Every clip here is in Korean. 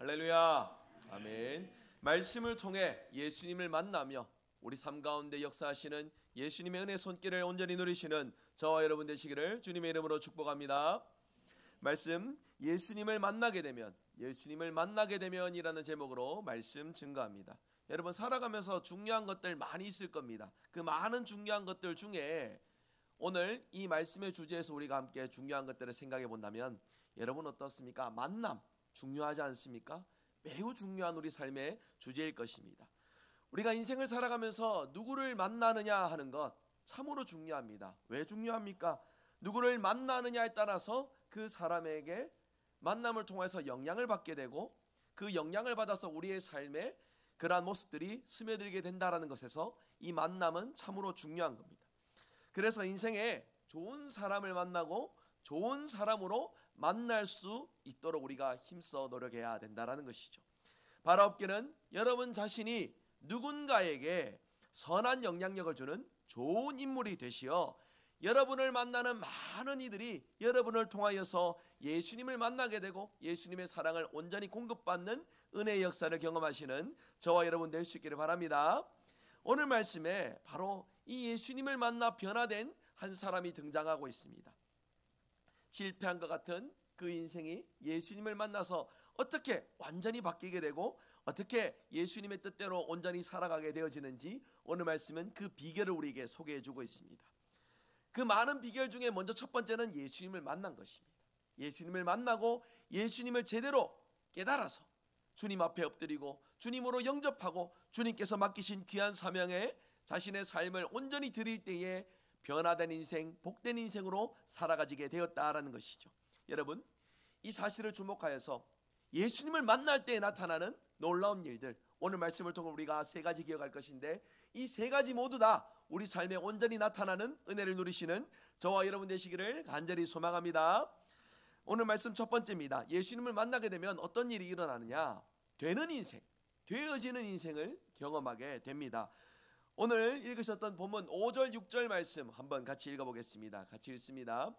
할렐루야. 아멘. 말씀을 통해 예수님을 만나며 우리 삶 가운데 역사하시는 예수님의 은혜 손길을 온전히 누리시는 저와 여러분 되시기를 주님의 이름으로 축복합니다. 말씀 예수님을 만나게 되면이라는 제목으로 말씀 증거합니다. 여러분 살아가면서 중요한 것들 많이 있을 겁니다. 그 많은 중요한 것들 중에 오늘 이 말씀의 주제에서 우리가 함께 중요한 것들을 생각해 본다면 여러분 어떻습니까? 만남 중요하지 않습니까? 매우 중요한 우리 삶의 주제일 것입니다. 우리가 인생을 살아가면서 누구를 만나느냐 하는 것 참으로 중요합니다. 왜 중요합니까? 누구를 만나느냐에 따라서 그 사람에게 만남을 통해서 영향을 받게 되고 그 영향을 받아서 우리의 삶에 그러한 모습들이 스며들게 된다는 것에서 이 만남은 참으로 중요한 겁니다. 그래서 인생에 좋은 사람을 만나고 좋은 사람으로 만날 수 있도록 우리가 힘써 노력해야 된다는 것이죠. 바라옵기는 여러분 자신이 누군가에게 선한 영향력을 주는 좋은 인물이 되시어 여러분을 만나는 많은 이들이 여러분을 통하여서 예수님을 만나게 되고 예수님의 사랑을 온전히 공급받는 은혜의 역사를 경험하시는 저와 여러분 될 수 있기를 바랍니다. 오늘 말씀에 바로 이 예수님을 만나 변화된 한 사람이 등장하고 있습니다. 실패한 것 같은 그 인생이 예수님을 만나서 어떻게 완전히 바뀌게 되고 어떻게 예수님의 뜻대로 온전히 살아가게 되어지는지 오늘 말씀은 그 비결을 우리에게 소개해 주고 있습니다. 그 많은 비결 중에 먼저 첫 번째는 예수님을 만난 것입니다. 예수님을 만나고 예수님을 제대로 깨달아서 주님 앞에 엎드리고 주님으로 영접하고 주님께서 맡기신 귀한 사명에 자신의 삶을 온전히 드릴 때에 변화된 인생, 복된 인생으로 살아가지게 되었다라는 것이죠. 여러분, 이 사실을 주목하여서 예수님을 만날 때에 나타나는 놀라운 일들, 오늘 말씀을 통해 우리가 세 가지 기억할 것인데 이 세 가지 모두 다 우리 삶에 온전히 나타나는 은혜를 누리시는 저와 여러분 되시기를 간절히 소망합니다. 오늘 말씀 첫 번째입니다. 예수님을 만나게 되면 어떤 일이 일어나느냐? 되는 인생, 되어지는 인생을 경험하게 됩니다. 오늘 읽으셨던 본문 5절 6절 말씀 한번 같이 읽어보겠습니다. 같이 읽습니다.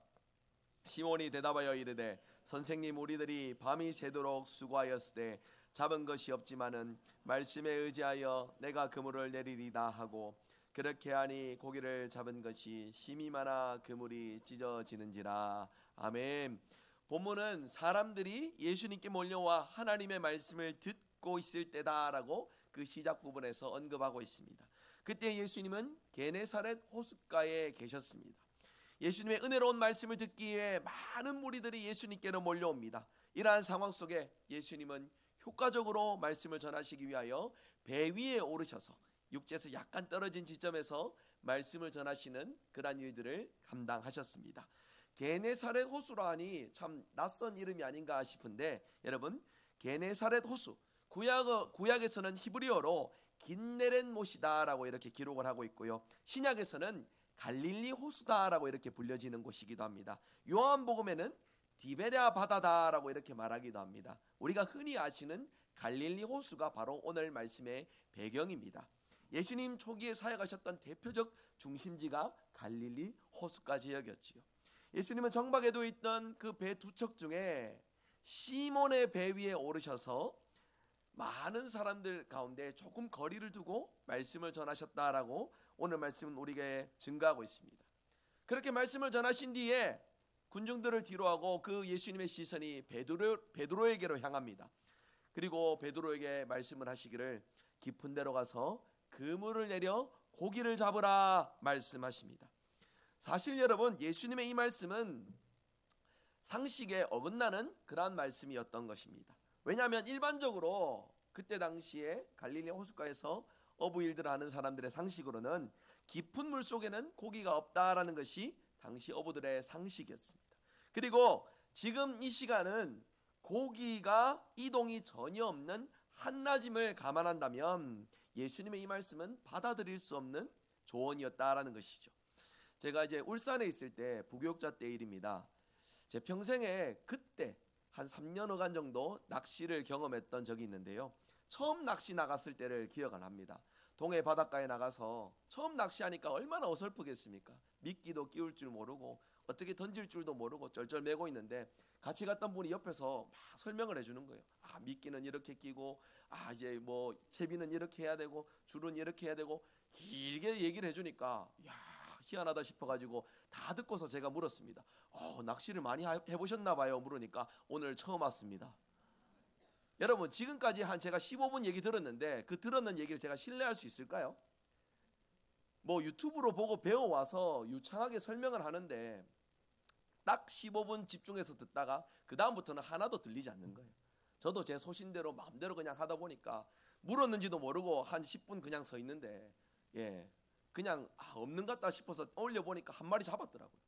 시몬이 대답하여 이르되 선생님 우리들이 밤이 새도록 수고하였으되 잡은 것이 없지만은 말씀에 의지하여 내가 그물을 내리리다 하고 그렇게 하니 고기를 잡은 것이 심히 많아 그물이 찢어지는지라. 아멘. 본문은 사람들이 예수님께 몰려와 하나님의 말씀을 듣고 있을 때다라고 그 시작 부분에서 언급하고 있습니다. 그때 예수님은 게네사렛 호숫가에 계셨습니다. 예수님의 은혜로운 말씀을 듣기 위해 많은 무리들이 예수님께로 몰려옵니다. 이러한 상황 속에 예수님은 효과적으로 말씀을 전하시기 위하여 배 위에 오르셔서 육지에서 약간 떨어진 지점에서 말씀을 전하시는 그러한 일들을 감당하셨습니다. 게네사렛 호수라 하니 참 낯선 이름이 아닌가 싶은데 여러분, 게네사렛 호수 구약에서는 히브리어로 긴네렛 못이다라고 이렇게 기록을 하고 있고요. 신약에서는 갈릴리 호수다라고 이렇게 불려지는 곳이기도 합니다. 요한복음에는 디베랴 바다다라고 이렇게 말하기도 합니다. 우리가 흔히 아시는 갈릴리 호수가 바로 오늘 말씀의 배경입니다. 예수님 초기에 사역하셨던 대표적 중심지가 갈릴리 호숫가 지역이었지요. 예수님은 정박에도 있던 그 배 두 척 중에 시몬의 배 위에 오르셔서 많은 사람들 가운데 조금 거리를 두고 말씀을 전하셨다라고 오늘 말씀은 우리에게 증거하고 있습니다. 그렇게 말씀을 전하신 뒤에 군중들을 뒤로하고 그 예수님의 시선이 베드로에게로 향합니다. 그리고 베드로에게 말씀을 하시기를 깊은 데로 가서 그물을 내려 고기를 잡으라 말씀하십니다. 사실 여러분, 예수님의 이 말씀은 상식에 어긋나는 그러한 말씀이었던 것입니다. 왜냐하면 일반적으로 그때 당시에 갈릴리 호숫가에서 어부일들을 하는 사람들의 상식으로는 깊은 물 속에는 고기가 없다라는 것이 당시 어부들의 상식이었습니다. 그리고 지금 이 시간은 고기가 이동이 전혀 없는 한낮임을 감안한다면 예수님의 이 말씀은 받아들일 수 없는 조언이었다라는 것이죠. 제가 이제 울산에 있을 때 부교육자 때 일입니다. 제 평생에 그때 한 3년여간 정도 낚시를 경험했던 적이 있는데요. 처음 낚시 나갔을 때를 기억을 합니다. 동해 바닷가에 나가서 처음 낚시하니까 얼마나 어설프겠습니까? 미끼도 끼울 줄 모르고 어떻게 던질 줄도 모르고 쩔쩔매고 있는데 같이 갔던 분이 옆에서 막 설명을 해주는 거예요. 미끼는 이렇게 끼고, 이제 뭐 채비는 이렇게 해야 되고, 줄은 이렇게 해야 되고, 길게 얘기를 해주니까 희한하다 싶어가지고 다 듣고서 제가 물었습니다. 낚시를 많이 해보셨나 봐요. 물으니까 오늘 처음 왔습니다. 여러분, 지금까지 한 제가 15분 얘기 들었는데 그 들었는 얘기를 제가 신뢰할 수 있을까요? 뭐 유튜브로 보고 배워와서 유창하게 설명을 하는데 딱 15분 집중해서 듣다가 그 다음부터는 하나도 들리지 않는 거예요. 저도 제 소신대로 마음대로 그냥 하다 보니까 물었는지도 모르고 한 10분 그냥 서 있는데 그냥 없는 것 같다 싶어서 올려보니까 한 마리 잡았더라고요.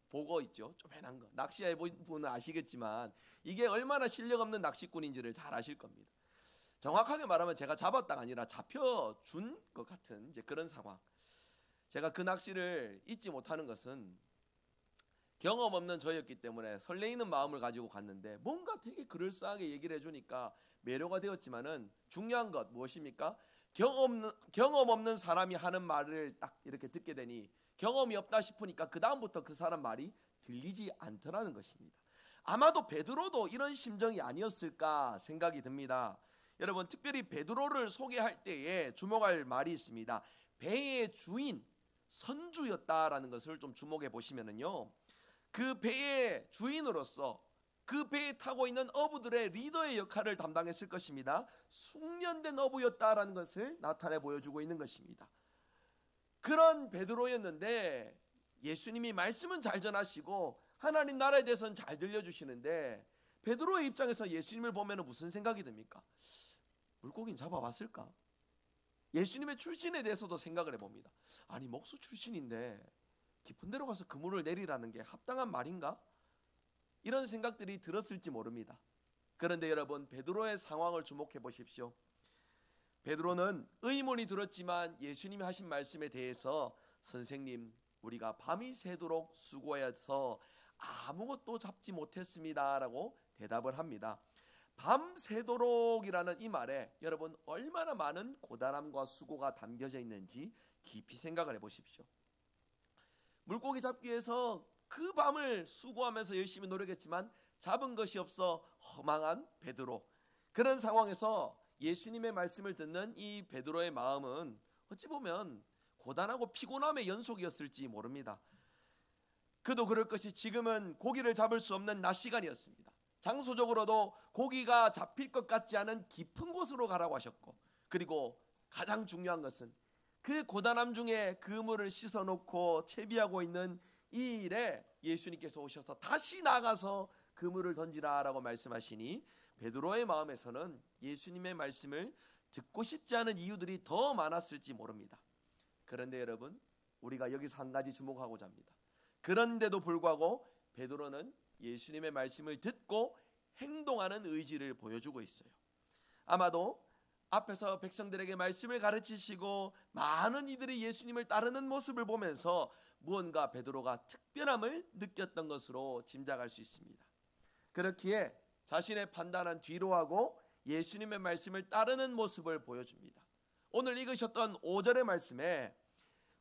보고 있죠. 좀 해난 거. 낚시해 본 분은 아시겠지만 이게 얼마나 실력 없는 낚시꾼인지를 잘 아실 겁니다. 정확하게 말하면 제가 잡았다가 아니라 잡혀준 것 같은 이제 그런 상황. 제가 그 낚시를 잊지 못하는 것은 경험 없는 저였기 때문에 설레이는 마음을 가지고 갔는데 뭔가 되게 그럴싸하게 얘기를 해주니까 매료가 되었지만은 중요한 것 무엇입니까? 경험 없는 사람이 하는 말을 딱 이렇게 듣게 되니 경험이 없다 싶으니까 그 다음부터 그 사람 말이 들리지 않더라는 것입니다. 아마도 베드로도 이런 심정이 아니었을까 생각이 듭니다. 여러분, 특별히 베드로를 소개할 때에 주목할 말이 있습니다. 배의 주인, 선주였다라는 것을 좀 주목해 보시면은요, 그 배의 주인으로서 그 배에 타고 있는 어부들의 리더의 역할을 담당했을 것입니다. 숙련된 어부였다라는 것을 나타내 보여주고 있는 것입니다. 그런 베드로였는데 예수님이 말씀은 잘 전하시고 하나님 나라에 대해서는 잘 들려주시는데 베드로의 입장에서 예수님을 보면 무슨 생각이 듭니까? 물고기는 잡아봤을까? 예수님의 출신에 대해서도 생각을 해봅니다. 아니, 목수 출신인데 깊은 데로 가서 그물을 내리라는 게 합당한 말인가? 이런 생각들이 들었을지 모릅니다. 그런데 여러분, 베드로의 상황을 주목해 보십시오. 베드로는 의문이 들었지만 예수님이 하신 말씀에 대해서 선생님, 우리가 밤이 새도록 수고해서 아무것도 잡지 못했습니다 라고 대답을 합니다. 밤새도록이라는 이 말에 여러분 얼마나 많은 고단함과 수고가 담겨져 있는지 깊이 생각을 해보십시오. 물고기 잡기 위해서 그 밤을 수고하면서 열심히 노력했지만 잡은 것이 없어 허망한 베드로. 그런 상황에서 예수님의 말씀을 듣는 이 베드로의 마음은 어찌 보면 고단하고 피곤함의 연속이었을지 모릅니다. 그도 그럴 것이 지금은 고기를 잡을 수 없는 낮 시간이었습니다. 장소적으로도 고기가 잡힐 것 같지 않은 깊은 곳으로 가라고 하셨고, 그리고 가장 중요한 것은 그 고단함 중에 그물을 씻어놓고 채비하고 있는 이 일에 예수님께서 오셔서 다시 나가서 그물을 던지라라고 말씀하시니 베드로의 마음에서는 예수님의 말씀을 듣고 싶지 않은 이유들이 더 많았을지 모릅니다. 그런데 여러분, 우리가 여기서 한 가지 주목하고자 합니다. 그런데도 불구하고 베드로는 예수님의 말씀을 듣고 행동하는 의지를 보여주고 있어요. 아마도 앞에서 백성들에게 말씀을 가르치시고 많은 이들이 예수님을 따르는 모습을 보면서 무언가 베드로가 특별함을 느꼈던 것으로 짐작할 수 있습니다. 그렇기에 자신의 판단은 뒤로 하고 예수님의 말씀을 따르는 모습을 보여줍니다. 오늘 읽으셨던 5절의 말씀에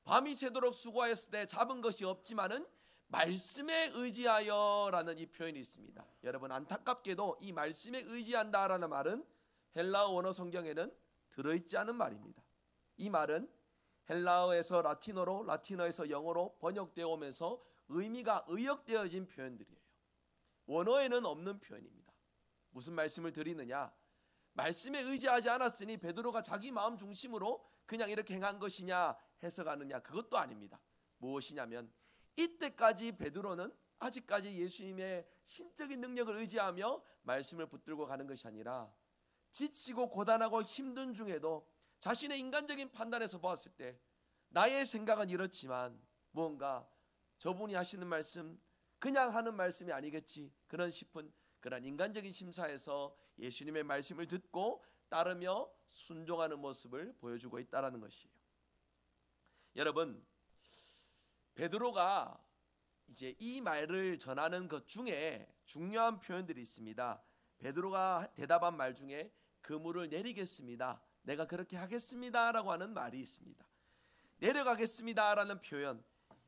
밤이 새도록 수고하였을 때 잡은 것이 없지만은 말씀에 의지하여 라는 이 표현이 있습니다. 여러분, 안타깝게도 이 말씀에 의지한다라는 말은 헬라어 원어 성경에는 들어있지 않은 말입니다. 이 말은 헬라어에서 라틴어로, 라틴어에서 영어로 번역되어 오면서 의미가 의역되어진 표현들이에요. 원어에는 없는 표현입니다. 무슨 말씀을 드리느냐? 말씀에 의지하지 않았으니 베드로가 자기 마음 중심으로 그냥 이렇게 행한 것이냐 해석하느냐, 그것도 아닙니다. 무엇이냐면 이때까지 베드로는 아직까지 예수님의 신적인 능력을 의지하며 말씀을 붙들고 가는 것이 아니라 지치고 고단하고 힘든 중에도 자신의 인간적인 판단에서 보았을 때 나의 생각은 이렇지만 뭔가 저분이 하시는 말씀 그냥 하는 말씀이 아니겠지, 그런 싶은 그런 인간적인 심사에서 예수님의 말씀을 듣고 따르며 순종하는 모습을 보여주고 있다는 것이에요. 여러분, 베드로가 이제 이 말을 전하는 것 중에 중요한 표현들이 있습니다. 베드로가 대답한 말 중에 그물을 내리겠습니다, 내가 그렇게 하겠습니다 라고 하는 말이 있습니다. 내려가겠습니다 라는 표현,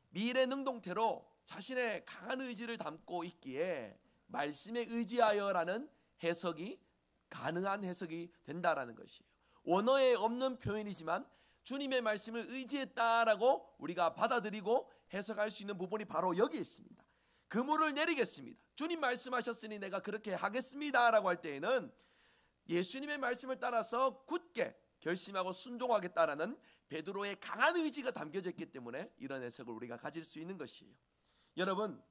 미래 능동태로 자신의 강한 의지를 담고 있기에 말씀에 의지하여라는 해석이 가능한 해석이 된다라는 것이에요. 원어에 없는 표현이지만 주님의 말씀을 의지했다라고 우리가 받아들이고 해석할 수 있는 부분이 바로 여기 있습니다. 그물을 내리겠습니다. 주님 말씀하셨으니 내가 그렇게 하겠습니다 라고 할 때에는 예수님의 말씀을 따라서 굳게 결심하고 순종하겠다라는 베드로의 강한 의지가 담겨져 있기 때문에 이런 해석을 우리가 가질 수 있는 것이에요. 여러분,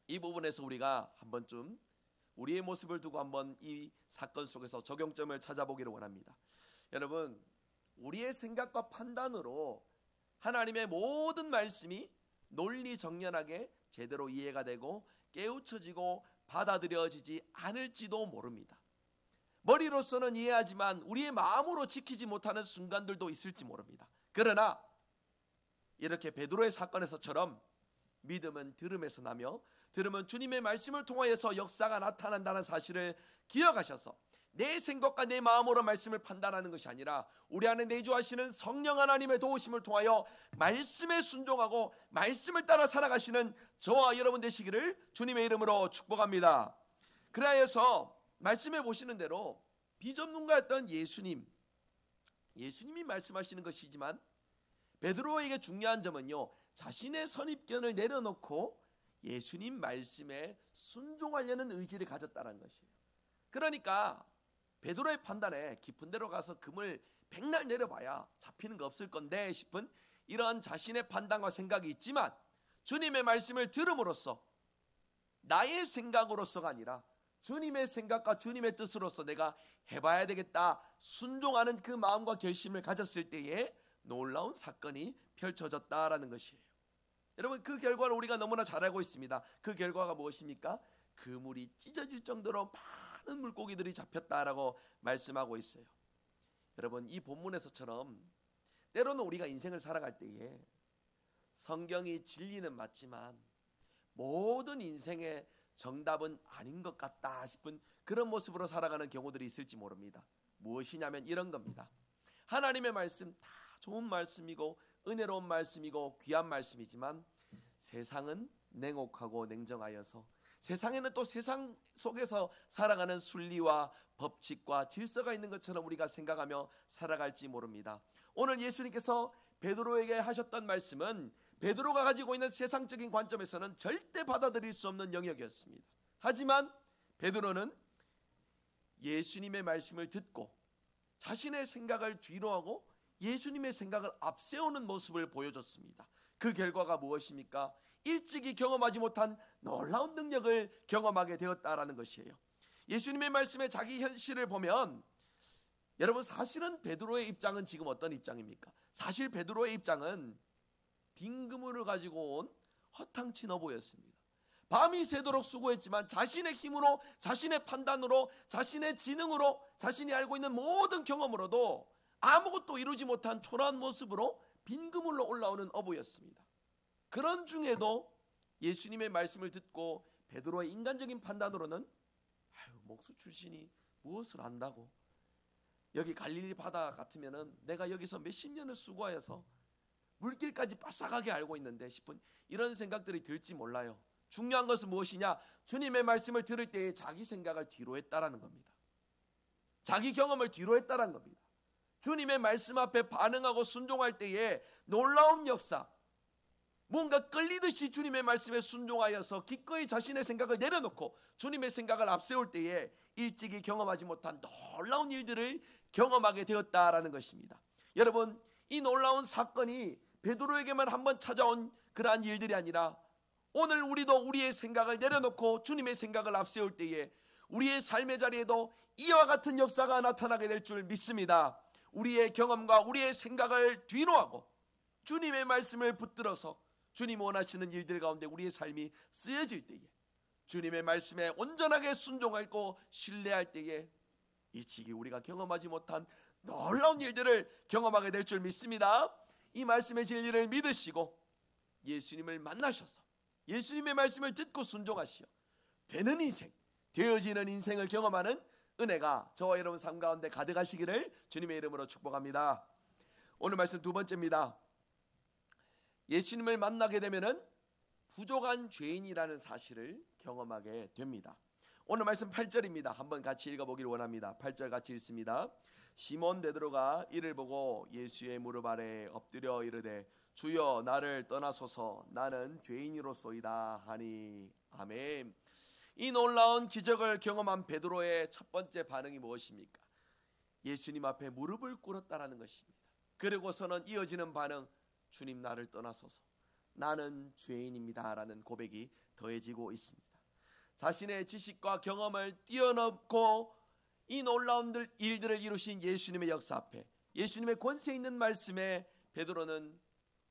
이 부분에서 우리가 한 번쯤 우리의 모습을 두고 한번 이 사건 속에서 적용점을 찾아보기를 원합니다. 여러분, 우리의 생각과 판단으로 하나님의 모든 말씀이 논리정연하게 제대로 이해가 되고 깨우쳐지고 받아들여지지 않을지도 모릅니다. 머리로서는 이해하지만 우리의 마음으로 지키지 못하는 순간들도 있을지 모릅니다. 그러나 이렇게 베드로의 사건에서처럼 믿음은 들음에서 나며 들음은 주님의 말씀을 통하여서 역사가 나타난다는 사실을 기억하셔서 내 생각과 내 마음으로 말씀을 판단하는 것이 아니라 우리 안에 내주하시는 성령 하나님의 도우심을 통하여 말씀에 순종하고 말씀을 따라 살아가시는 저와 여러분 되시기를 주님의 이름으로 축복합니다. 그래서 말씀해 보시는 대로 비전문가였던 예수님이 말씀하시는 것이지만 베드로에게 중요한 점은요, 자신의 선입견을 내려놓고 예수님 말씀에 순종하려는 의지를 가졌다는 것이에요. 그러니까 베드로의 판단에 깊은 데로 가서 금을 백날 내려봐야 잡히는 거 없을 건데 싶은 이런 자신의 판단과 생각이 있지만 주님의 말씀을 들음으로써 나의 생각으로서가 아니라 주님의 생각과 주님의 뜻으로서 내가 해봐야 되겠다 순종하는 그 마음과 결심을 가졌을 때에 놀라운 사건이 펼쳐졌다라는 것이에요. 여러분, 그 결과를 우리가 너무나 잘 알고 있습니다. 그 결과가 무엇입니까? 그물이 찢어질 정도로 많은 물고기들이 잡혔다라고 말씀하고 있어요. 여러분, 이 본문에서처럼 때로는 우리가 인생을 살아갈 때에 성경이 진리는 맞지만 모든 인생의 정답은 아닌 것 같다 싶은 그런 모습으로 살아가는 경우들이 있을지 모릅니다. 무엇이냐면 이런 겁니다. 하나님의 말씀 다 좋은 말씀이고 은혜로운 말씀이고 귀한 말씀이지만 세상은 냉혹하고 냉정하여서 세상에는 또 세상 속에서 살아가는 순리와 법칙과 질서가 있는 것처럼 우리가 생각하며 살아갈지 모릅니다. 오늘 예수님께서 베드로에게 하셨던 말씀은 베드로가 가지고 있는 세상적인 관점에서는 절대 받아들일 수 없는 영역이었습니다. 하지만 베드로는 예수님의 말씀을 듣고 자신의 생각을 뒤로하고 예수님의 생각을 앞세우는 모습을 보여줬습니다. 그 결과가 무엇입니까? 일찍이 경험하지 못한 놀라운 능력을 경험하게 되었다라는 것이에요. 예수님의 말씀에 자기 현실을 보면 여러분, 사실은 베드로의 입장은 지금 어떤 입장입니까? 사실 베드로의 입장은 빈 그물을 가지고 온 허탕치너 보였습니다. 밤이 새도록 수고했지만 자신의 힘으로, 자신의 판단으로, 자신의 지능으로, 자신이 알고 있는 모든 경험으로도 아무것도 이루지 못한 초라한 모습으로 빈 그물로 올라오는 어부였습니다. 그런 중에도 예수님의 말씀을 듣고 베드로의 인간적인 판단으로는 목수 출신이 무엇을 안다고, 여기 갈릴리 바다 같으면은 내가 여기서 몇십 년을 수고하여서 물길까지 바싹하게 알고 있는데 싶은 이런 생각들이 들지 몰라요. 중요한 것은 무엇이냐? 주님의 말씀을 들을 때에 자기 생각을 뒤로 했다라는 겁니다. 자기 경험을 뒤로 했다라는 겁니다. 주님의 말씀 앞에 반응하고 순종할 때에 놀라운 역사, 뭔가 끌리듯이 주님의 말씀에 순종하여서 기꺼이 자신의 생각을 내려놓고 주님의 생각을 앞세울 때에 일찍이 경험하지 못한 놀라운 일들을 경험하게 되었다라는 것입니다. 여러분, 이 놀라운 사건이 베드로에게만 한번 찾아온 그러한 일들이 아니라 오늘 우리도 우리의 생각을 내려놓고 주님의 생각을 앞세울 때에 우리의 삶의 자리에도 이와 같은 역사가 나타나게 될 줄 믿습니다. 우리의 경험과 우리의 생각을 뒤로하고 주님의 말씀을 붙들어서 주님 원하시는 일들 가운데 우리의 삶이 쓰여질 때에 주님의 말씀에 온전하게 순종하고 신뢰할 때에 일찍이 우리가 경험하지 못한 놀라운 일들을 경험하게 될 줄 믿습니다. 이 말씀의 진리를 믿으시고 예수님을 만나셔서 예수님의 말씀을 듣고 순종하시어 되는 인생, 되어지는 인생을 경험하는 은혜가 저와 여러분 삶 가운데 가득하시기를 주님의 이름으로 축복합니다. 오늘 말씀 두 번째입니다. 예수님을 만나게 되면은 부족한 죄인이라는 사실을 경험하게 됩니다. 오늘 말씀 8절입니다. 한번 같이 읽어보길 원합니다. 8절 같이 읽습니다. 시몬 베드로가 이를 보고 예수의 무릎 아래 엎드려 이르되 주여 나를 떠나소서 나는 죄인이로소이다 하니. 아멘. 이 놀라운 기적을 경험한 베드로의 첫 번째 반응이 무엇입니까? 예수님 앞에 무릎을 꿇었다라는 것입니다. 그리고서는 이어지는 반응, 주님 나를 떠나소서 나는 죄인입니다 라는 고백이 더해지고 있습니다. 자신의 지식과 경험을 뛰어넘고 이 놀라운 일들을 이루신 예수님의 역사 앞에, 예수님의 권세 있는 말씀에 베드로는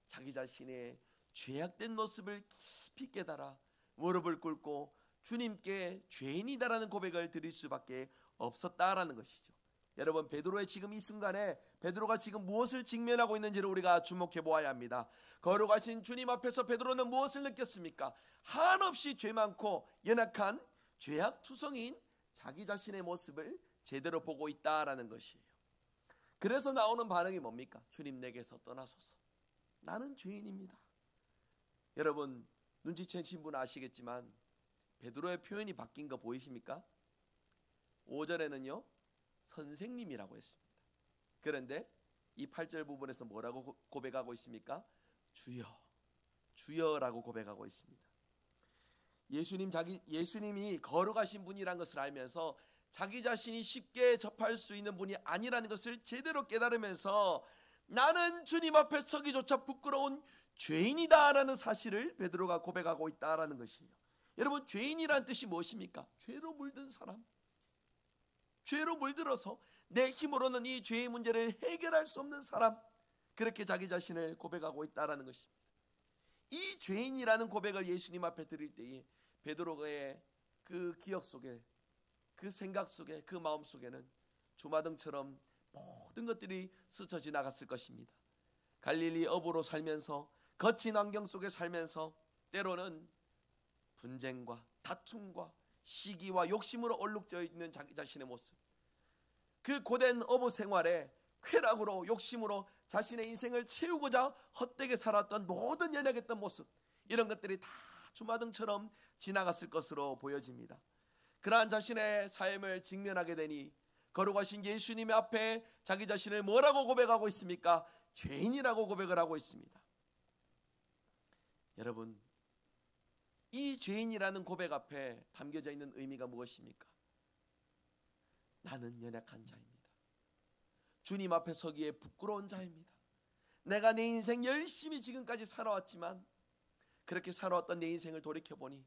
자기 자신의 죄악된 모습을 깊이 깨달아 무릎을 꿇고 주님께 죄인이다라는 고백을 드릴 수밖에 없었다라는 것이죠. 여러분, 베드로의 지금 이 순간에 베드로가 지금 무엇을 직면하고 있는지를 우리가 주목해 보아야 합니다. 거룩하신 주님 앞에서 베드로는 무엇을 느꼈습니까? 한없이 죄 많고 연약한 죄악투성인 자기 자신의 모습을 제대로 보고 있다라는 것이에요. 그래서 나오는 반응이 뭡니까? 주님 내게서 떠나소서 나는 죄인입니다. 여러분, 눈치채신 분 아시겠지만 베드로의 표현이 바뀐 거 보이십니까? 5절에는요 선생님이라고 했습니다. 그런데 이 8절 부분에서 뭐라고 고백하고 있습니까? 주여, 주여라고 고백하고 있습니다. 예수님이 거룩하신 분이란 것을 알면서 자기 자신이 쉽게 접할 수 있는 분이 아니라는 것을 제대로 깨달으면서 나는 주님 앞에 서기조차 부끄러운 죄인이다라는 사실을 베드로가 고백하고 있다라는 것이에요. 여러분, 죄인이란 뜻이 무엇입니까? 죄로 물든 사람, 죄로 물들어서 내 힘으로는 이 죄의 문제를 해결할 수 없는 사람, 그렇게 자기 자신을 고백하고 있다라는 것입니다. 이 죄인이라는 고백을 예수님 앞에 드릴 때에 베드로의 그 기억 속에, 그 생각 속에, 그 마음 속에는 주마등처럼 모든 것들이 스쳐 지나갔을 것입니다. 갈릴리 어부로 살면서 거친 환경 속에 살면서 때로는 분쟁과 다툼과 시기와 욕심으로 얼룩져 있는 자기 자신의 모습, 그 고된 어부 생활에 쾌락으로 욕심으로 자신의 인생을 채우고자 헛되게 살았던 모든 연약했던 모습, 이런 것들이 다 주마등처럼 지나갔을 것으로 보여집니다. 그러한 자신의 삶을 직면하게 되니 거룩하신 예수님 앞에 자기 자신을 뭐라고 고백하고 있습니까? 죄인이라고 고백을 하고 있습니다. 여러분, 이 죄인이라는 고백 앞에 담겨져 있는 의미가 무엇입니까? 나는 연약한 자입니다. 주님 앞에 서기에 부끄러운 자입니다. 내가 내 인생 열심히 지금까지 살아왔지만 그렇게 살아왔던 내 인생을 돌이켜보니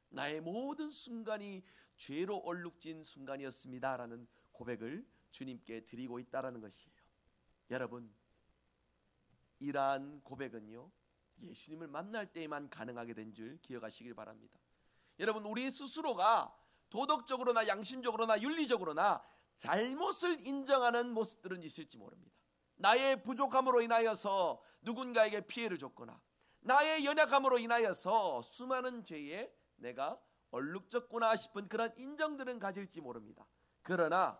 나의 모든 순간이 죄로 얼룩진 순간이었습니다 라는 고백을 주님께 드리고 있다는 것이에요. 여러분, 이러한 고백은요 예수님을 만날 때에만 가능하게 된 줄 기억하시길 바랍니다. 여러분, 우리 스스로가 도덕적으로나 양심적으로나 윤리적으로나 잘못을 인정하는 모습들은 있을지 모릅니다. 나의 부족함으로 인하여서 누군가에게 피해를 줬거나 나의 연약함으로 인하여서 수많은 죄에 내가 얼룩졌구나 싶은 그런 인정들은 가질지 모릅니다. 그러나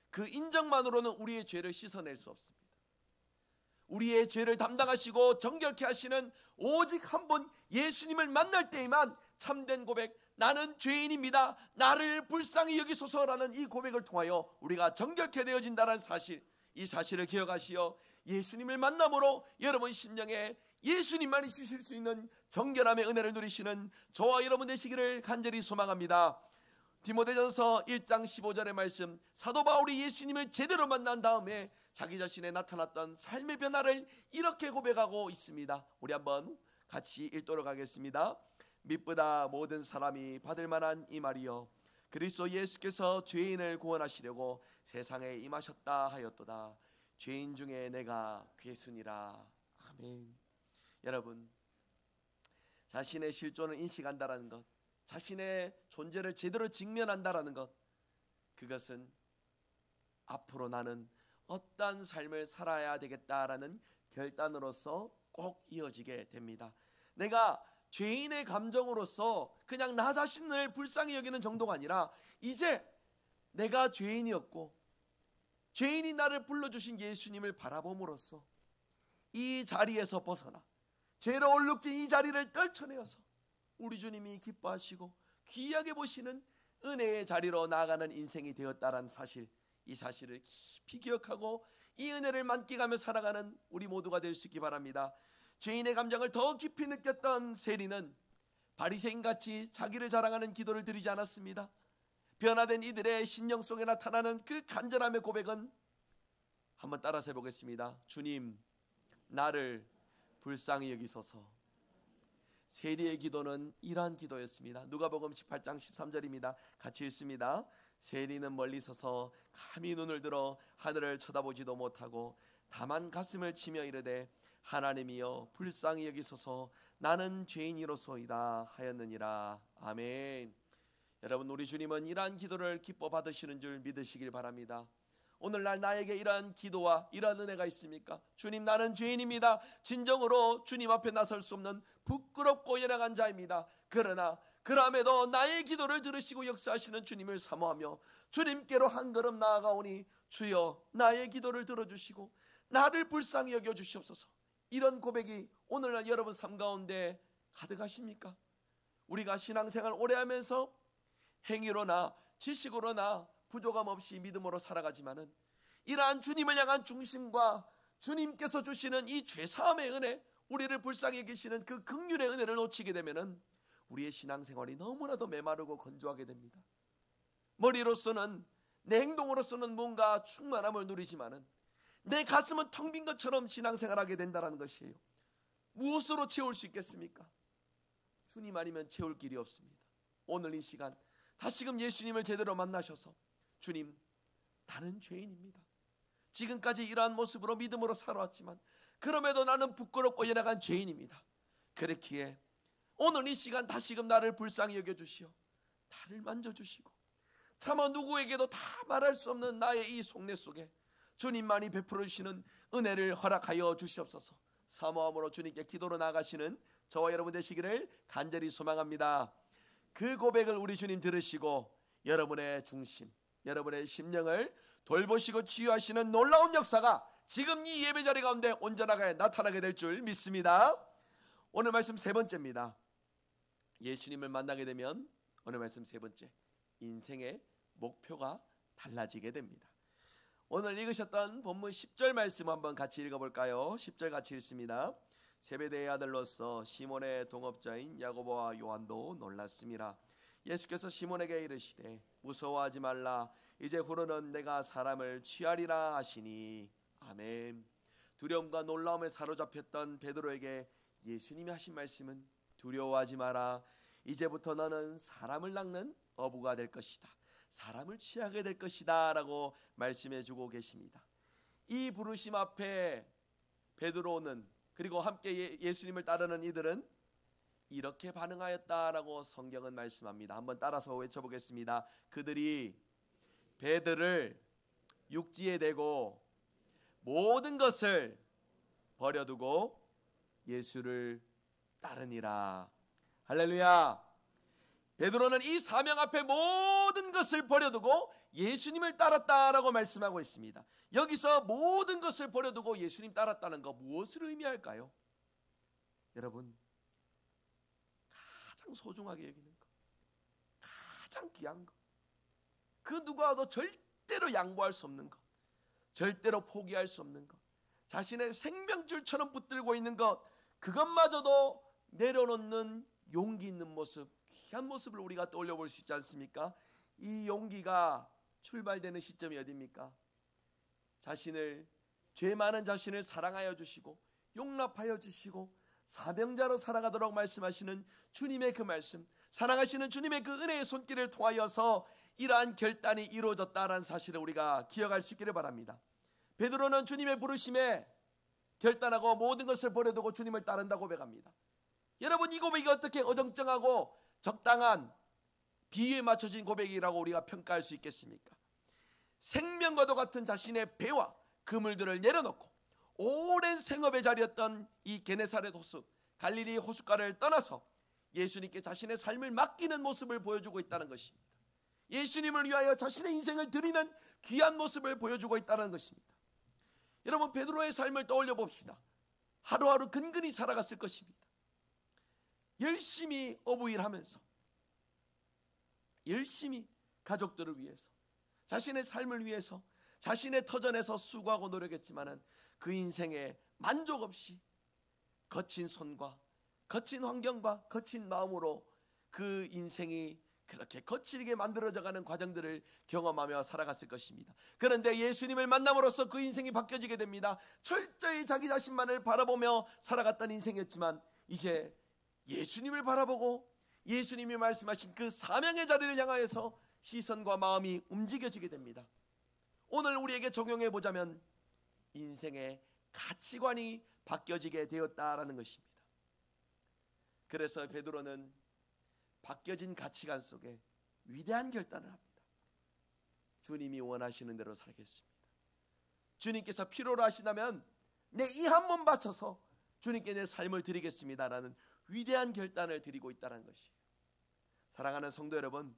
그 인정만으로는 우리의 죄를 씻어낼 수 없습니다. 우리의 죄를 담당하시고 정결케 하시는 오직 한 분 예수님을 만날 때에만 참된 고백, 나는 죄인입니다, 나를 불쌍히 여기소서라는 이 고백을 통하여 우리가 정결케 되어진다는 사실, 이 사실을 기억하시어 예수님을 만남으로 여러분 심령에 예수님만이 주실 수 있는 정결함의 은혜를 누리시는 저와 여러분 되시기를 간절히 소망합니다. 디모데전서 1장 15절의 말씀, 사도 바울이 예수님을 제대로 만난 다음에 자기 자신에 나타났던 삶의 변화를 이렇게 고백하고 있습니다. 우리 한번 같이 읽도록 하겠습니다. 믿보다 모든 사람이 받을 만한 이 말이여, 그리스도 예수께서 죄인을 구원하시려고 세상에 임하셨다 하였도다. 죄인 중에 내가 괴순이라. 아멘. 여러분, 자신의 실존을 인식한다라는 것, 자신의 존재를 제대로 직면한다라는 것, 그것은 앞으로 나는 어떠한 삶을 살아야 되겠다라는 결단으로서 꼭 이어지게 됩니다. 내가 죄인의 감정으로서 그냥 나 자신을 불쌍히 여기는 정도가 아니라 이제 내가 죄인이었고 죄인이 나를 불러주신 예수님을 바라봄으로써 이 자리에서 벗어나 죄로 얼룩진 이 자리를 떨쳐내어서 우리 주님이 기뻐하시고 귀하게 보시는 은혜의 자리로 나아가는 인생이 되었다라는 사실, 이 사실을 깊이 기억하고 이 은혜를 만끽하며 살아가는 우리 모두가 될 수 있기 바랍니다. 죄인의 감정을 더 깊이 느꼈던 세리는 바리새인같이 자기를 자랑하는 기도를 드리지 않았습니다. 변화된 이들의 심령 속에 나타나는 그 간절함의 고백은 한번 따라서 해보겠습니다. 주님, 나를 불쌍히 여기소서. 세리의 기도는 이러한 기도였습니다. 누가복음 18장 13절입니다. 같이 읽습니다. 세리는 멀리 서서 감히 눈을 들어 하늘을 쳐다보지도 못하고 다만 가슴을 치며 이르되 하나님이여 불쌍히 여기소서 나는 죄인이로소이다 하였느니라. 아멘. 여러분, 우리 주님은 이러한 기도를 기뻐 받으시는 줄 믿으시길 바랍니다. 오늘날 나에게 이러한 기도와 이러한 은혜가 있습니까? 주님, 나는 죄인입니다. 진정으로 주님 앞에 나설 수 없는 부끄럽고 연약한 자입니다. 그러나 그럼에도 나의 기도를 들으시고 역사하시는 주님을 사모하며 주님께로 한 걸음 나아가오니 주여 나의 기도를 들어주시고 나를 불쌍히 여겨주시옵소서. 이런 고백이 오늘날 여러분 삶 가운데 가득하십니까? 우리가 신앙생활 오래 하면서 행위로나 지식으로나 부족함 없이 믿음으로 살아가지만은 이러한 주님을 향한 중심과 주님께서 주시는 이 죄사함의 은혜, 우리를 불쌍히 여기시는 그 긍휼의 은혜를 놓치게 되면은 우리의 신앙생활이 너무나도 메마르고 건조하게 됩니다. 머리로서는, 내 행동으로서는 뭔가 충만함을 누리지만은 내 가슴은 텅 빈 것처럼 신앙생활하게 된다는 것이에요. 무엇으로 채울 수 있겠습니까? 주님 아니면 채울 길이 없습니다. 오늘 이 시간 다시금 예수님을 제대로 만나셔서 주님, 나는 죄인입니다. 지금까지 이러한 모습으로 믿음으로 살아왔지만 그럼에도 나는 부끄럽고 연약한 죄인입니다. 그렇기에 오늘 이 시간 다시금 나를 불쌍히 여겨주시오. 나를 만져주시고 차마 누구에게도 다 말할 수 없는 나의 이 속내 속에 주님만이 베풀어 주시는 은혜를 허락하여 주시옵소서. 사모함으로 주님께 기도로 나아가시는 저와 여러분 되시기를 간절히 소망합니다. 그 고백을 우리 주님 들으시고 여러분의 중심, 여러분의 심령을 돌보시고 치유하시는 놀라운 역사가 지금 이 예배 자리 가운데 온전하게 나타나게 될 줄 믿습니다. 오늘 말씀 세 번째입니다. 예수님을 만나게 되면 오늘 말씀 세 번째, 인생의 목표가 달라지게 됩니다. 오늘 읽으셨던 본문 10절 말씀 한번 같이 읽어볼까요? 10절 같이 읽습니다. 세베대의 아들로서 시몬의 동업자인 야고보와 요한도 놀랐습니다. 예수께서 시몬에게 이르시되 무서워하지 말라. 이제 후로는 내가 사람을 취하리라 하시니. 아멘. 두려움과 놀라움에 사로잡혔던 베드로에게 예수님이 하신 말씀은 두려워하지 마라. 이제부터 너는 사람을 낚는 어부가 될 것이다. 사람을 취하게 될 것이다 라고 말씀해 주고 계십니다. 이 부르심 앞에 베드로는, 그리고 함께 예수님을 따르는 이들은 이렇게 반응하였다라고 성경은 말씀합니다. 한번 따라서 외쳐보겠습니다. 그들이 배들을 육지에 대고 모든 것을 버려두고 예수를 따르니라. 할렐루야. 베드로는 이 사명 앞에 모든 것을 버려두고 예수님을 따랐다라고 말씀하고 있습니다. 여기서 모든 것을 버려두고 예수님 따랐다는 거 무엇을 의미할까요? 여러분, 가장 소중하게 여기는 것, 가장 귀한 것, 그 누구와도 절대로 양보할 수 없는 것, 절대로 포기할 수 없는 것, 자신의 생명줄처럼 붙들고 있는 것, 그것마저도 내려놓는 용기 있는 모습, 귀한 모습을 우리가 떠올려 볼 수 있지 않습니까? 이 용기가 출발되는 시점이 어디입니까? 죄 많은 자신을 사랑하여 주시고 용납하여 주시고 사명자로 살아가도록 말씀하시는 주님의 그 말씀, 사랑하시는 주님의 그 은혜의 손길을 통하여서 이러한 결단이 이루어졌다는 사실을 우리가 기억할 수 있기를 바랍니다. 베드로는 주님의 부르심에 결단하고 모든 것을 버려두고 주님을 따른다고 고백합니다. 여러분, 이 고백이 어떻게 어정쩡하고 적당한 비유에 맞춰진 고백이라고 우리가 평가할 수 있겠습니까? 생명과도 같은 자신의 배와 그물들을 내려놓고 오랜 생업의 자리였던 이 게네사렛 호수, 갈릴리 호숫가를 떠나서 예수님께 자신의 삶을 맡기는 모습을 보여주고 있다는 것입니다. 예수님을 위하여 자신의 인생을 드리는 귀한 모습을 보여주고 있다는 것입니다. 여러분, 베드로의 삶을 떠올려 봅시다. 하루하루 근근히 살아갔을 것입니다. 열심히 어부일하면서 열심히 가족들을 위해서, 자신의 삶을 위해서 자신의 터전에서 수고하고 노력했지만은 그 인생에 만족 없이 거친 손과 거친 환경과 거친 마음으로 그 인생이 그렇게 거칠게 만들어져가는 과정들을 경험하며 살아갔을 것입니다. 그런데 예수님을 만남으로써 그 인생이 바뀌어지게 됩니다. 철저히 자기 자신만을 바라보며 살아갔던 인생이었지만 이제 예수님을 바라보고 예수님이 말씀하신 그 사명의 자리를 향하여서 시선과 마음이 움직여지게 됩니다. 오늘 우리에게 적용해 보자면 인생의 가치관이 바뀌어지게 되었다라는 것입니다. 그래서 베드로는 바뀌어진 가치관 속에 위대한 결단을 합니다. 주님이 원하시는 대로 살겠습니다. 주님께서 필요로 하시다면 내 이 한 몸 바쳐서 주님께 내 삶을 드리겠습니다라는 위대한 결단을 드리고 있다는 것이에요. 사랑하는 성도 여러분,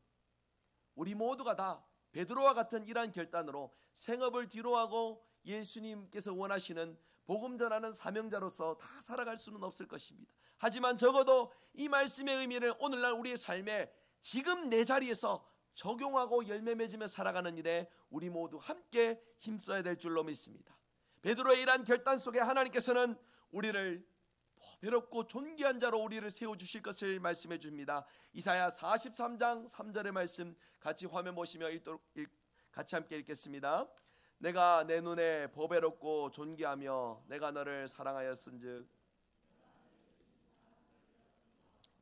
우리 모두가 다 베드로와 같은 이러한 결단으로 생업을 뒤로하고 예수님께서 원하시는 복음 전하는 사명자로서 다 살아갈 수는 없을 것입니다. 하지만 적어도 이 말씀의 의미를 오늘날 우리의 삶에 지금 내 자리에서 적용하고 열매 맺으며 살아가는 일에 우리 모두 함께 힘써야 될 줄로 믿습니다. 베드로의 이러한 결단 속에 하나님께서는 우리를 보배롭고 존귀한 자로 우리를 세워주실 것을 말씀해 줍니다. 이사야 43장 3절의 말씀 같이 화면 보시며 같이 함께 읽겠습니다. 내가 내 눈에 보배롭고 존귀하며 내가 너를 사랑하였은즉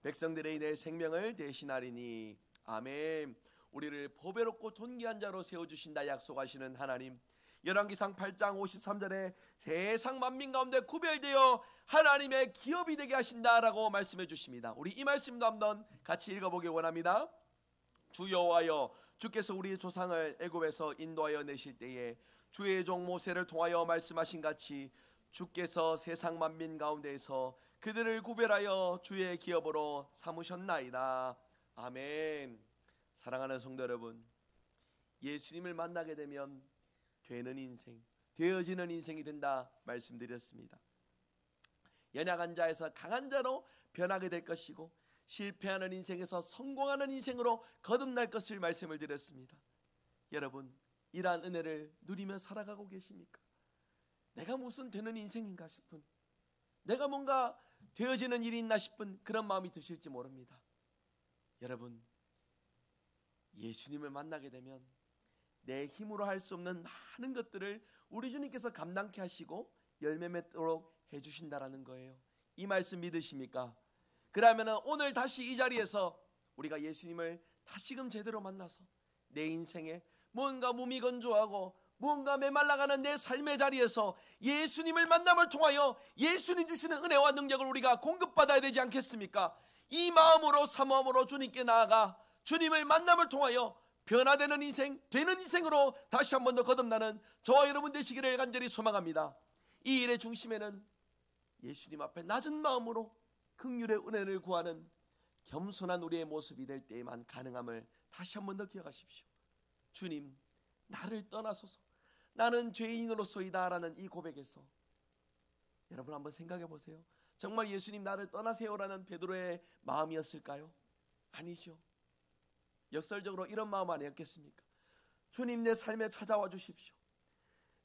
백성들의 내 생명을 대신하리니. 아멘. 우리를 보배롭고 존귀한 자로 세워주신다 약속하시는 하나님, 열왕기상 8장 53절에 세상 만민 가운데 구별되어 하나님의 기업이 되게 하신다라고 말씀해 주십니다. 우리 이 말씀도 한번 같이 읽어보길 원합니다. 주 여호와여, 주께서 우리 조상을 애굽에서 인도하여 내실 때에 주의 종 모세를 통하여 말씀하신 같이 주께서 세상 만민 가운데에서 그들을 구별하여 주의 기업으로 삼으셨나이다. 아멘. 사랑하는 성도 여러분, 예수님을 만나게 되면 되는 인생, 되어지는 인생이 된다 말씀드렸습니다. 연약한 자에서 강한 자로 변하게 될 것이고 실패하는 인생에서 성공하는 인생으로 거듭날 것을 말씀을 드렸습니다. 여러분, 이러한 은혜를 누리며 살아가고 계십니까? 내가 무슨 되는 인생인가 싶은, 내가 뭔가 되어지는 일이 있나 싶은 그런 마음이 드실지 모릅니다. 여러분, 예수님을 만나게 되면 내 힘으로 할 수 없는 많은 것들을 우리 주님께서 감당케 하시고 열매 맺도록 해주신다라는 거예요. 이 말씀 믿으십니까? 그러면 오늘 다시 이 자리에서 우리가 예수님을 다시금 제대로 만나서 내 인생에 뭔가 몸이 건조하고 뭔가 메말라가는 내 삶의 자리에서 예수님을 만남을 통하여 예수님 주시는 은혜와 능력을 우리가 공급받아야 되지 않겠습니까? 이 마음으로 사모함으로 주님께 나아가 주님을 만남을 통하여 변화되는 인생, 되는 인생으로 다시 한 번 더 거듭나는 저와 여러분 되시기를 간절히 소망합니다. 이 일의 중심에는 예수님 앞에 낮은 마음으로 긍휼의 은혜를 구하는 겸손한 우리의 모습이 될 때에만 가능함을 다시 한 번 더 기억하십시오. 주님, 나를 떠나소서, 나는 죄인으로서이다 라는 이 고백에서 여러분 한번 생각해 보세요. 정말 예수님 나를 떠나세요라는 베드로의 마음이었을까요? 아니죠. 역설적으로 이런 마음 아니었겠습니까? 주님, 내 삶에 찾아와 주십시오.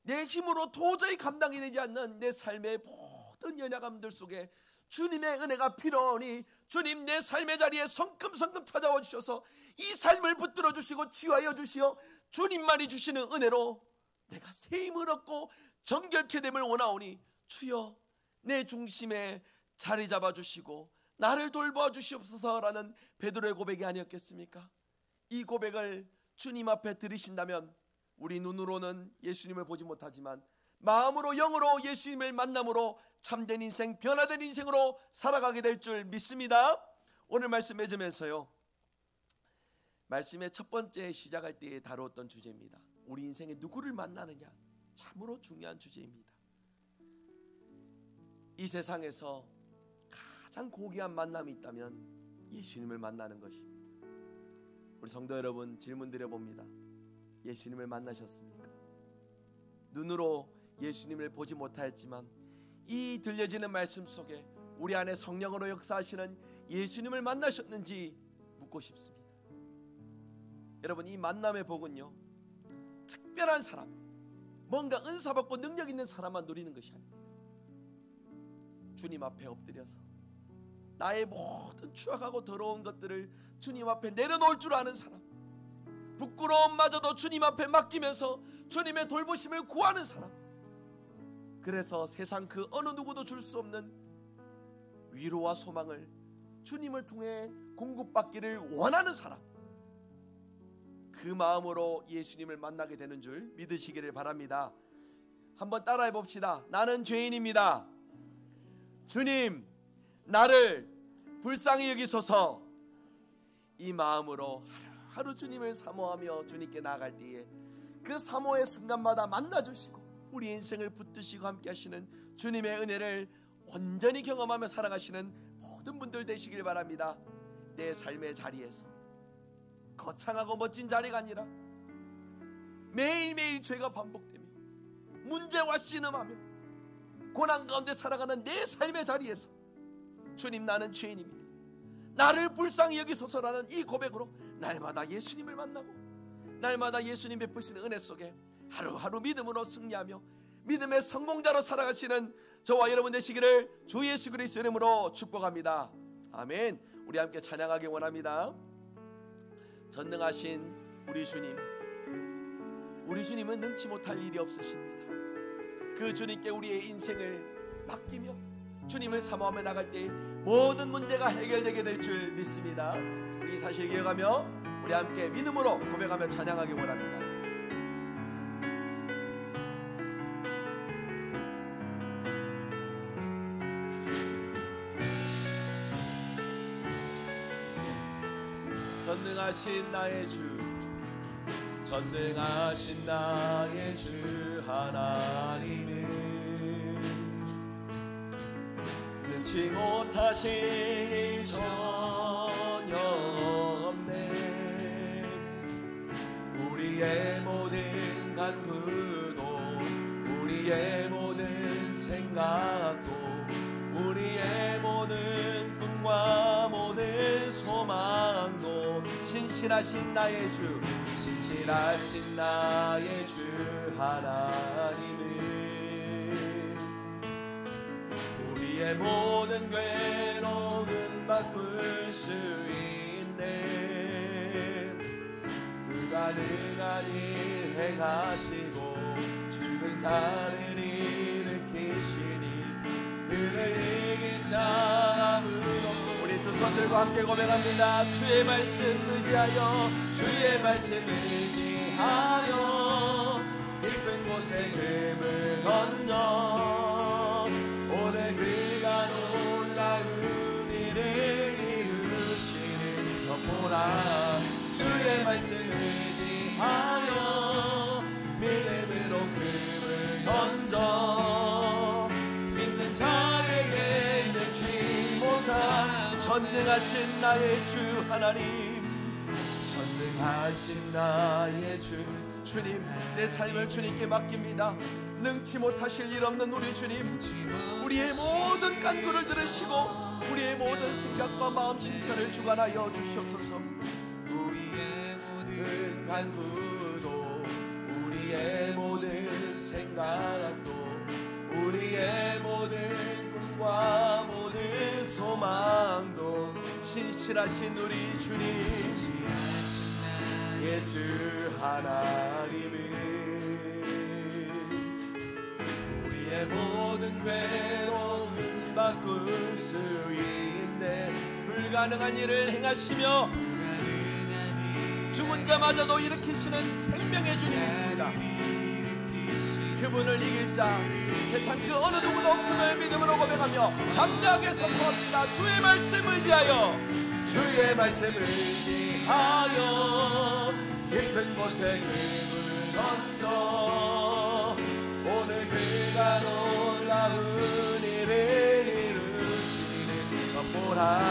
내 힘으로 도저히 감당이 되지 않는 내 삶의 모든 연약함들 속에 주님의 은혜가 필요하니 주님, 내 삶의 자리에 성큼성큼 찾아와 주셔서 이 삶을 붙들어 주시고 치유하여 주시어 주님만이 주시는 은혜로 내가 새 힘을 얻고 정결케 됨을 원하오니 주여 내 중심에 자리 잡아 주시고 나를 돌보아 주시옵소서라는 베드로의 고백이 아니었겠습니까? 이 고백을 주님 앞에 들으신다면 우리 눈으로는 예수님을 보지 못하지만 마음으로 영으로 예수님을 만남으로 참된 인생, 변화된 인생으로 살아가게 될 줄 믿습니다. 오늘 말씀 맺으면서요, 말씀의 첫 번째 시작할 때에 다루었던 주제입니다. 우리 인생에 누구를 만나느냐, 참으로 중요한 주제입니다. 이 세상에서 가장 고귀한 만남이 있다면 예수님을 만나는 것입니다. 우리 성도 여러분, 질문 드려봅니다. 예수님을 만나셨습니까? 눈으로 예수님을 보지 못하였지만 이 들려지는 말씀 속에 우리 안에 성령으로 역사하시는 예수님을 만나셨는지 묻고 싶습니다. 여러분, 이 만남의 복은요, 특별한 사람, 뭔가 은사받고 능력 있는 사람만 누리는 것이 아닙니다. 주님 앞에 엎드려서 나의 모든 추악하고 더러운 것들을 주님 앞에 내려놓을 줄 아는 사람, 부끄러움마저도 주님 앞에 맡기면서 주님의 돌보심을 구하는 사람, 그래서 세상 그 어느 누구도 줄 수 없는 위로와 소망을 주님을 통해 공급받기를 원하는 사람, 그 마음으로 예수님을 만나게 되는 줄 믿으시기를 바랍니다. 한번 따라해 봅시다. 나는 죄인입니다. 주님, 나를 불쌍히 여기소서. 이 마음으로 하루하루 주님을 사모하며 주님께 나아갈 때에 그 사모의 순간마다 만나주시고 우리 인생을 붙드시고 함께 하시는 주님의 은혜를 온전히 경험하며 살아가시는 모든 분들 되시길 바랍니다. 내 삶의 자리에서 거창하고 멋진 자리가 아니라 매일매일 죄가 반복되며 문제와 씨름하며 고난 가운데 살아가는 내 삶의 자리에서 주님, 나는 죄인입니다. 나를 불쌍히 여기소서라는 이 고백으로 날마다 예수님을 만나고 날마다 예수님 베푸시는 은혜 속에 하루하루 믿음으로 승리하며 믿음의 성공자로 살아가시는 저와 여러분 되시기를 주 예수 그리스도 이름으로 축복합니다. 아멘. 우리 함께 찬양하기 원합니다. 전능하신 우리 주님, 우리 주님은 능치 못할 일이 없으십니다. 그 주님께 우리의 인생을 맡기며 주님을 사모하며 나갈 때 모든 문제가 해결되게 될 줄 믿습니다. 우리 사실 기억하며 우리 함께 믿음으로 고백하며 찬양하기 원합니다. 전능하신 나의 주, 전능하신 나의 주 하나님은 능치 못하실 일 전혀 없네. 우리의 모든 간구도 우리의 모든 생각도 우리의 모든 꿈과 모든 소망도 신실하신 나의 주, 신실하신 나의 주 하나님은 우리의 모든 괴로움 바꿀 수 있네. 불가능한 일 행하시고 죽은 자를 일으키시니 그를 이길 자 아무도 없고. 우리 두 손 들고 함께 고백합니다. 주의 말씀 의지하여, 주의 말씀 의지하여 깊은 곳에 금을 던져 오늘 그가 놀라운 일을 이루시는 것 보라. 주의 말씀 의지하여 믿음으로 금을 던져 믿는 자에게 능치 못한 전능하신 나의 주 하나님, 전능하신 나의 주, 주님, 내 삶을 주님께 맡깁니다. 능치 못하실 일 없는 우리 주님, 우리의 모든 간구를 들으시고 우리의 모든 생각과 마음 심사를 주관하여 주시옵소서. 우리의 모든 간구도 우리의 모든 생각도 우리의 모든 꿈과 모든 소망도 신실하신 우리 주님, 예, 주 하나님은 우리의 모든 괴로움 바꿀 수 있네. 불가능한 일을 행하시며 죽은 자마저도 일으키시는 생명의 주님이 있습니다. 그분을 이길 자 세상 그 어느 누구도 없음을 믿음으로 고백하며 담대하게 선포합시다. 주의 말씀 의지하여, 주의 말씀 의지하여 깊은 곳에 금을 던져 오늘 그가 놀라운 일을 이루시는 것 보라.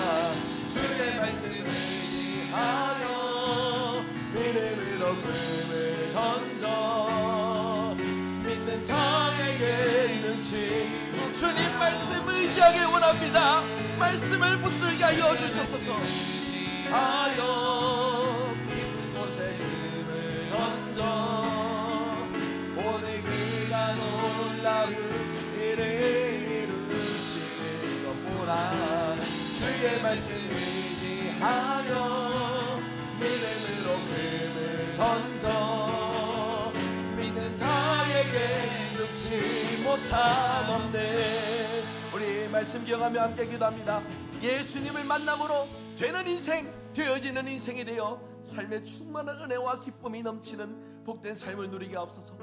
주의 말씀 의지하여 믿음으로 금을 던져 믿는 자에게 능치. 주님 의지하길 원합니다. 말씀을 붙들게 하여 주시옵소서. 하여 깊은 곳에 금을 던져 오늘 그가 놀라운 일을 이루시는 것 보라. 주의 말씀 의지하여 믿음으로 금을 던져 믿는 자에게 놓지 못함없네. 우리 말씀 기억하며 함께 기도합니다. 예수님을 만남으로 되는 인생, 되어지는 인생이 되어 삶에 충만한 은혜와 기쁨이 넘치는 복된 삶을 누리게 하옵소서.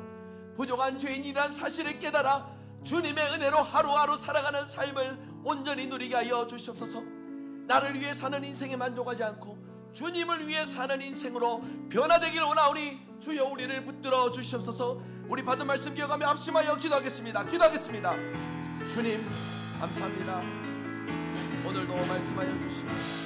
부족한 죄인이란 사실을 깨달아 주님의 은혜로 하루하루 살아가는 삶을 온전히 누리게 하여 주시옵소서. 나를 위해 사는 인생에 만족하지 않고 주님을 위해 사는 인생으로 변화되기를 원하오니 주여 우리를 붙들어 주시옵소서. 우리 받은 말씀 기억하며 합심하여 기도하겠습니다. 주님 감사합니다. 오늘도 말씀하여 주시옵소서.